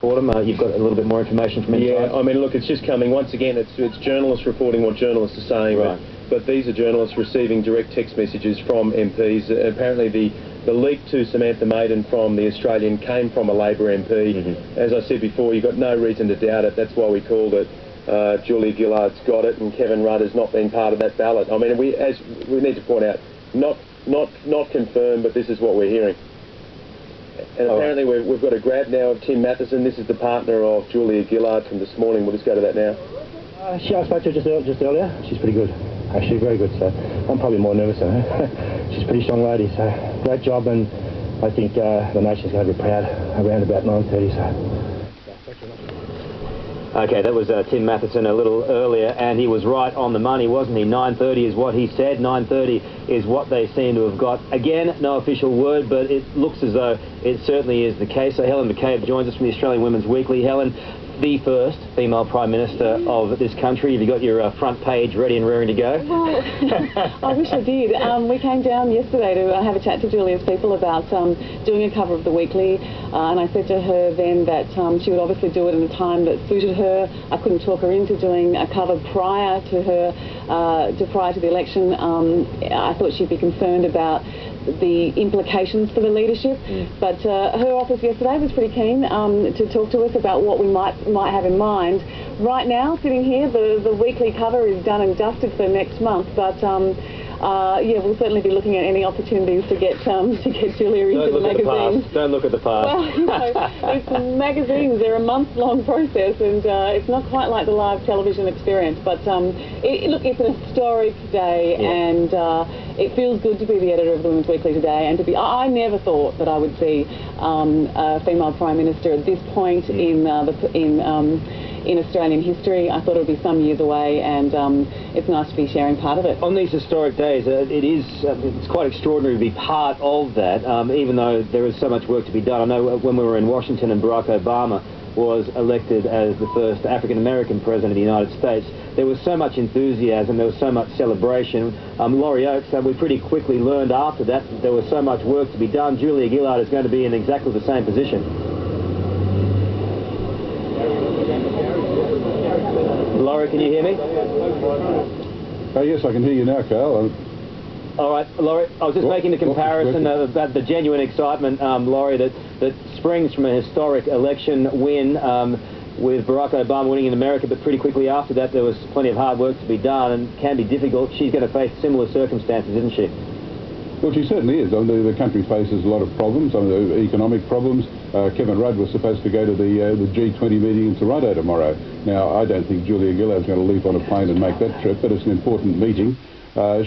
You've got a little bit more information from inside. Yeah, I mean, look, it's just coming. Once again, it's journalists reporting what journalists are saying, right. but these are journalists receiving direct text messages from MPs. Apparently the leak to Samantha Maiden from The Australian came from a Labor MP. Mm-hmm. As I said before, you've got no reason to doubt it. That's why we called it. Julia Gillard's got it, and Kevin Rudd has not been part of that ballot. I mean, we need to point out, not confirmed, but this is what we're hearing. And apparently we've got a grab now of Tim Matheson. This is the partner of Julia Gillard from this morning. We'll just go to that now. I spoke to her just earlier. She's pretty good. Actually, very good. So I'm probably more nervous than her. She's a pretty strong lady. So great job, and I think the nation's going to be proud around about 9:30. So. Okay, that was Tim Matheson a little earlier, and he was right on the money, wasn't he? 9:30 is what he said. 9:30 is what they seem to have got. Again, no official word, but it looks as though it certainly is the case. So Helen McCabe joins us from the Australian Women's Weekly. Helen, the first female Prime Minister of this country. Have you got your front page ready and raring to go? Well, I wish I did. We came down yesterday to have a chat to Julia's people about doing a cover of the Weekly, and I said to her then that she would obviously do it in a time that suited her. I couldn't talk her into doing a cover prior to the election. I thought she'd be concerned about the implications for the leadership, but her office yesterday was pretty keen to talk to us about what we might have in mind. Right now, sitting here, the Weekly cover is done and dusted for next month, but yeah, we'll certainly be looking at any opportunities to get Julia into the magazine. Don't look at the past. Well, you know, it's magazines. They're a month-long process, and it's not quite like the live television experience. But look, it's an historic day, and it feels good to be the editor of the Women's Weekly today, and to be. I never thought that I would see a female Prime Minister at this point in Australian history. I thought it would be some years away, and it's nice to be sharing part of it. On these historic days, it's quite extraordinary to be part of that, even though there is so much work to be done. I know when we were in Washington and Barack Obama was elected as the first African-American president of the United States, there was so much enthusiasm, there was so much celebration. Laurie Oakes, we pretty quickly learned after that there was so much work to be done. Julia Gillard is going to be in exactly the same position. Laurie, can you hear me? Yes, I can hear you now, Carl. All right, Laurie, I was just making the comparison about the genuine excitement, Laurie, that springs from a historic election win with Barack Obama winning in America, but pretty quickly after that there was plenty of hard work to be done and can be difficult. She's going to face similar circumstances, isn't she? Well, she certainly is. I mean, the country faces a lot of problems, economic problems. Kevin Rudd was supposed to go to the G20 meeting in Toronto tomorrow. Now, I don't think Julia Gillard's going to leap on a plane and make that trip, but it's an important meeting.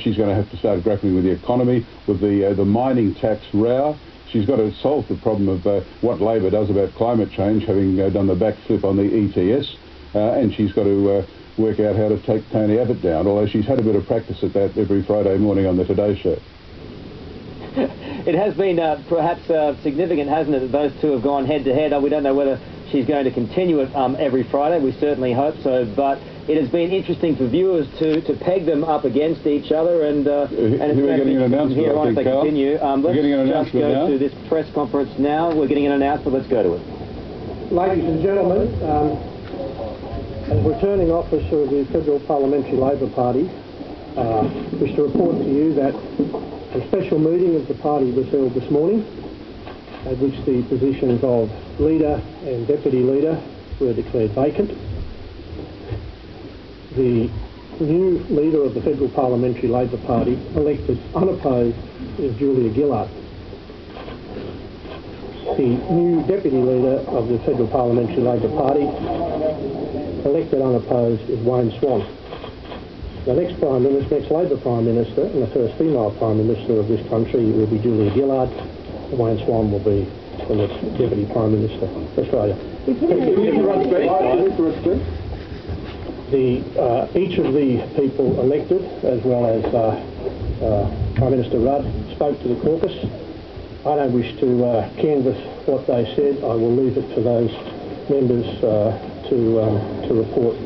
She's going to have to start grappling with the economy, with the mining tax row. She's got to solve the problem of what Labor does about climate change, having done the backflip on the ETS, and she's got to work out how to take Tony Abbott down, although she's had a bit of practice at that every Friday morning on the Today Show. It has been perhaps significant, hasn't it, that those two have gone head-to-head. We don't know whether she's going to continue it every Friday. We certainly hope so, but it has been interesting for viewers to peg them up against each other, and it's we're getting an announcement, here on if they continue. Let's just go now to this press conference now. We're getting an announcement. Let's go to it. Ladies and gentlemen, as returning officer of the Federal Parliamentary Labor Party, I wish to report to you that a special meeting of the party was held this morning, at which the positions of leader and deputy leader were declared vacant. The new leader of the Federal Parliamentary Labor Party, elected unopposed, is Julia Gillard. The new deputy leader of the Federal Parliamentary Labor Party, elected unopposed, is Wayne Swan. The next Labor Prime Minister, and the first female Prime Minister of this country, will be Julia Gillard. Wayne Swan will be the next Deputy Prime Minister of Australia. Each of the people elected, as well as Prime Minister Rudd, spoke to the caucus. I don't wish to canvass what they said. I will leave it to those members to report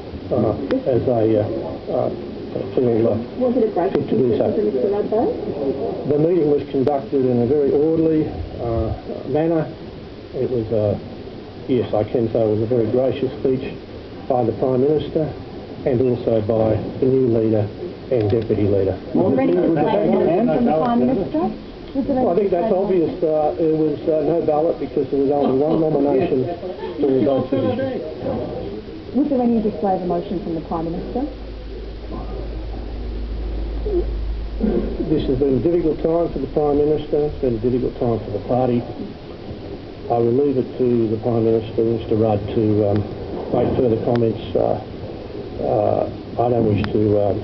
as they was it a break to do so. Mr. Rudd, though? The meeting was conducted in a very orderly manner. It was yes, I can say it was a very gracious speech by the Prime Minister and also by the new leader and deputy leader. Was there any disclaimer from the Prime Minister? Well, I think that's obvious. There was no ballot because there was only one nomination for both positions. Was there any display of emotion from the Prime Minister? This has been a difficult time for the Prime Minister. It's been a difficult time for the party. I will leave it to the Prime Minister, Mr Rudd, to make further comments. I don't wish to